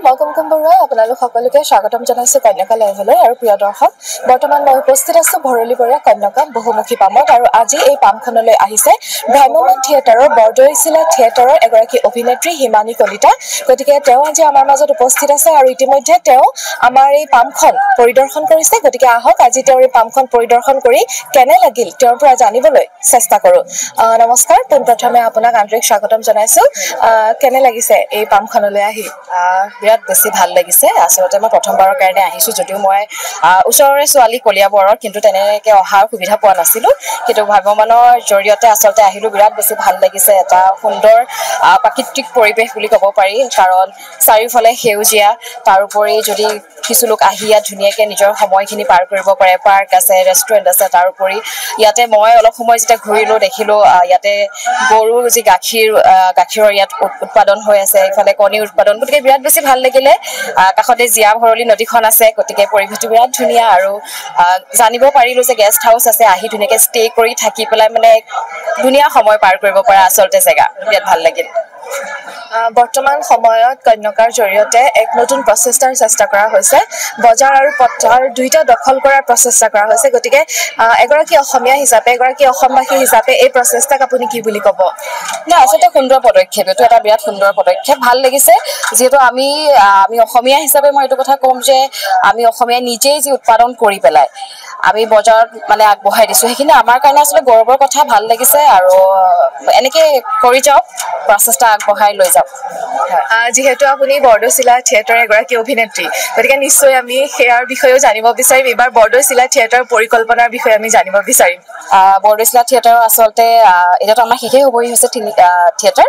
মই কুমকুম বৰুৱাই আপোনালোক সকলোকে স্বাগতম জনাইছো কন্যাকা লাইভলৈ। আৰু প্ৰিয় দৰ্শক, বৰ্তমান মই উপস্থিত আছো ভৰলীবৰীয়া কন্যাকা বহুমুখী পামত। আৰু আজি এই পামখনলৈ আহিছে ভ্ৰাম্যমাণ থিয়েটাৰৰ বৰদৈচিলা থিয়েটাৰৰ এগৰাকী অভিনেত্ৰী হিমানী কলিতা। গতিকে তেওঁ আজি আমাৰ মাজত উপস্থিত আছে আৰু ইতিমধ্যে তেওঁ আমাৰ এই পামখন পৰিদৰ্শন কৰিছে। গতিকে আহক আজি তেওঁৰ এই পামখন পৰিদৰ্শন কৰি কেনে লাগিল তেওঁৰ পৰা জানিবলৈ চেষ্টা কৰো। নমস্কাৰ, পোনপ্ৰথমে আপোনাক আন্তৰিক স্বাগতম জনাইছো। কেনে লাগিছে এই পামখনলৈ আহি? বিৰাট বেছি ভাল লাগিছে। আচলতে মই প্ৰথমবাৰৰ কাৰণে আহিছোঁ, যদিও মই ওচৰৰে ছোৱালী কলিয়াবৰৰ, কিন্তু তেনেকৈ অহাৰ সুবিধা পোৱা নাছিলোঁ। কিন্তু ভ্ৰাম্যমাণৰ জৰিয়তে আচলতে আহিলোঁ, বিৰাট বেছি ভাল লাগিছে। এটা সুন্দৰ প্ৰাকৃতিক পৰিৱেশ বুলি ক'ব পাৰি, কাৰণ চাৰিওফালে সেউজীয়া। তাৰোপৰি যদি কিছু লোক আহি ইয়াত ধুনীয়াকৈ নিজৰ সময়খিনি পাৰ কৰিব পাৰে, পাৰ্ক আছে, ৰেষ্টুৰেণ্ট আছে। তাৰোপৰি ইয়াতে মই অলপ সময় যেতিয়া ঘূৰিলোঁ, দেখিলোঁ ইয়াতে গৰুৰ যি গাখীৰৰ ইয়াত উৎপাদন হৈ আছে, ইফালে কণীৰ উৎপাদন। গতিকে বিৰাট বেছি ভাল লাগিলে। কাষতে জীয়া ভৰলী নদীখন আছে, গতিকে পৰিৱেশটো বিৰাট ধুনীয়া। আৰু জানিব পাৰিলোঁ যে গেষ্ট হাউচ আছে, আহি ধুনীয়াকৈ ষ্টে কৰি থাকি পেলাই মানে ধুনীয়া সময় পাৰ কৰিব পৰা আচলতে জেগা। বিৰাট ভাল লাগিল। বৰ্তমান সময়ত কন্যাকাৰ জৰিয়তে এক নতুন প্ৰচেষ্টাৰ চেষ্টা কৰা হৈছে। বজাৰ আৰু পথাৰ দুইটা দখল কৰাৰ প্ৰচেষ্টা কৰা হৈছে। গতিকে এগৰাকী অসমীয়া হিচাপে, এগৰাকী অসমবাসী হিচাপে এই প্ৰচেষ্টাক আপুনি কি বুলি ক'ব? নাই, আচলতে সুন্দৰ পদক্ষেপ, এইটো এটা বিৰাট সুন্দৰ পদক্ষেপ। ভাল লাগিছে, যিহেতু আমি অসমীয়া হিচাপে মই এইটো কথা ক'ম যে আমি অসমীয়াই নিজেই যি উৎপাদন কৰি পেলাই আমি বজাৰত মানে আগবঢ়াই দিছোঁ, সেইখিনি আমাৰ কাৰণে আচলতে গৌৰৱৰ কথা। ভাল লাগিছে আৰু এনেকৈ কৰি যাওক, প্ৰচেষ্টা আগবঢ়াই লৈ যাওক। যিহেতু আপুনি বৰদৈচিলা থিয়েটাৰৰ এগৰাকী অভিনেত্ৰী, গতিকে নিশ্চয় আমি সেয়াৰ বিষয়েও জানিব বিচাৰিম। এইবাৰ বৰদৈচিলা থিয়েটাৰৰ পৰিকল্পনাৰ বিষয়ে আমি জানিব বিচাৰিম। বৰদৈচিলা থিয়েটাৰৰ আচলতে এতিয়াতো আমাৰ শেষেই হ'বহি হৈছে থিয়েটাৰ।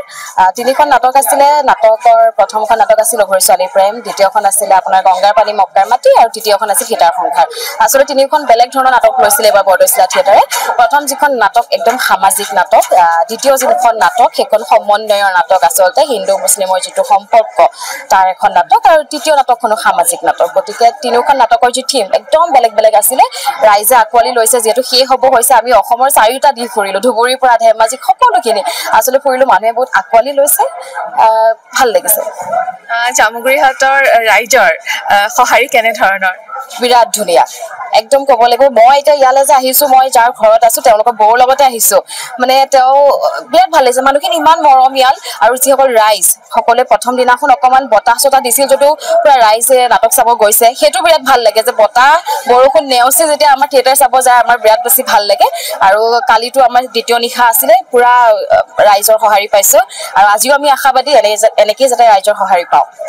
তিনিখন নাটক আছিলে। নাটকৰ প্ৰথমখন নাটক আছিল অঘৰী ছোৱালীৰ প্ৰেম, দ্বিতীয়খন আছিলে আপোনাৰ গংগাৰ পানী মক্কাৰ মাটি, আৰু তৃতীয়খন আছিল সীতাৰ সংসাৰ। আচলতে তিনিখন বেলেগ ধৰণৰ নাটক লৈছিলে এইবাৰ বৰদৈচিলা থিয়েটাৰে। প্ৰথম যিখন নাটক একদম সামাজিক নাটক, দ্বিতীয় যিখন নাটক সেইখন সমন্বয়ৰ নাটক, আচলতে হিন্দু মুছলিমৰ যিটো সম্পৰ্ক তাৰ এখন নাটক, আৰু তৃতীয় নাটকখনো সামাজিক নাটক। গতিকে তিনিওখন নাটকৰ যি থিম একদম বেলেগ বেলেগ আছিলে। ৰাইজে আঁকোৱালি লৈছে, যিহেতু শেষ হ'ব হৈছে। আমি অসমৰ চাৰিওটা দিশ ফুৰিলোঁ, ধুবুৰীৰ পৰা ধেমাজি সকলোখিনি আচলতে ফুৰিলোঁ। মানুহে বহুত আঁকোৱালি লৈছে, ভাল লাগিছে। জামুগুৰিহাটৰ ৰাইজৰ সঁহাৰি কেনেধৰণৰ? বিৰাট ধুনীয়া, একদম ক'ব লাগিব। মই এতিয়া ইয়ালৈ যে আহিছোঁ, মই যাৰ ঘৰত আছোঁ তেওঁলোকৰ বৌৰ লগতে আহিছোঁ, মানে তেওঁ বিৰাট ভাল লাগিছে। মানুহখিনি ইমান মৰমীয়াল, আৰু যিসকল ৰাইজ সকলোৱে প্ৰথম দিনাখন অকণমান বতাহ চতাহ দিছিল, যদিও পুৰা ৰাইজে নাটক চাব গৈছে। সেইটো বিৰাট ভাল লাগে যে বতাহ বৰষুণ নেওচি যেতিয়া আমাৰ থিয়েটাৰ চাব যায়, আমাৰ বিৰাট বেছি ভাল লাগে। আৰু কালিতো আমাৰ দ্বিতীয় নিশা আছিলে, পুৰা ৰাইজৰ সঁহাৰি পাইছোঁ। আৰু আজিও আমি আশাবাদী এনেকেই যাতে ৰাইজৰ সঁহাৰি পাওঁ।